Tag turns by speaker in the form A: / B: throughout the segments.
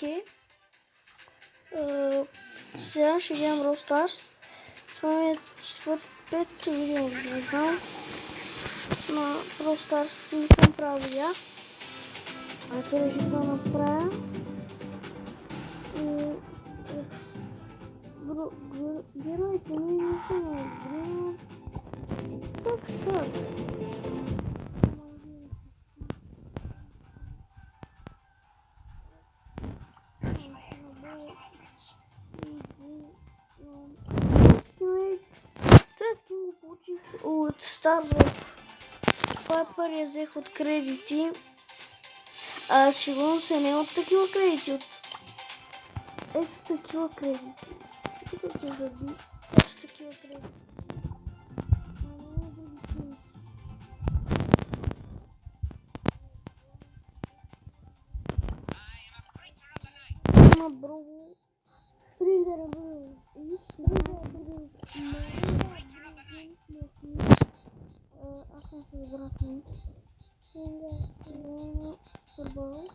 A: Окей. Сега ще гледам Brawl Stars. Това ми е петото видео, не знам. На Brawl Stars не съм правил видео. Ето реших да направя. Героите ми не са на игри. Как става? Тески го получих от Starbucks. Това е първия взех от кредити. Сигурно се не от такива кредити. Ето такива кредити. Ето такива кредити. Има брово. Приндера брово. Аз съм се забрах Супербол.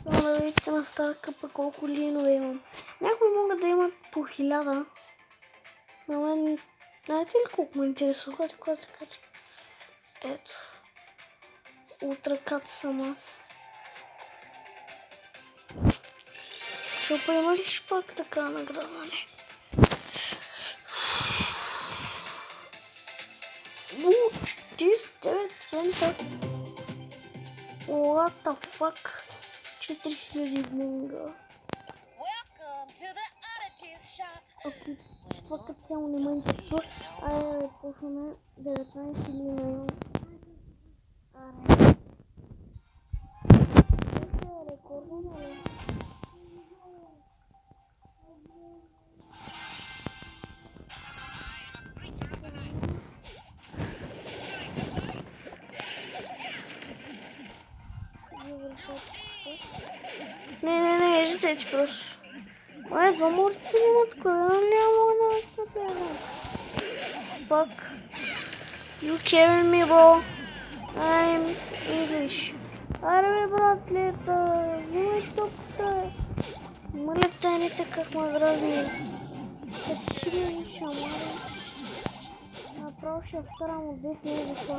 A: Само да видите на старка пък колко линове имам. Някои могат да имат по 1000. На мен, знаете ли колко ме интересува? Ето. Ултракат съм аз. Шопа има ли пак така наградване? 49 цента. What the fuck? 4000 дневнга. Окей, това като цяло не ме интересува. Айде, почваме 19 или имам. Аре. Това е рекордно, нали? Не, ежете просто. Ай, два морти се имат, кой няма да се напрягам. Fuck. You carry me, bro. I'm English. Аре бе, братлета, взимай топката. Моля тайните как ме дразни. Като си ми шамари. Направо ще вкарам от деф, не е защо.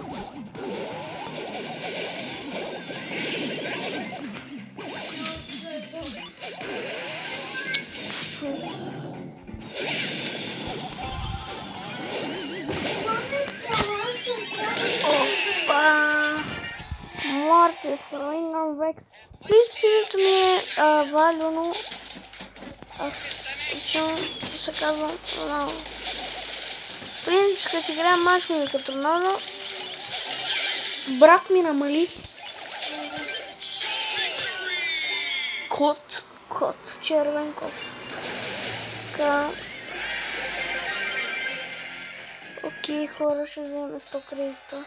A: Mortis, Ringham Rex. Принципирането ми е валюно. Аз учам да се казвам Роналдо. Принцип, като играя мач ми като Роналдо. Брат ми намали. Кот, червен кот. Така. Окей, хора, ще вземем 100 кредита.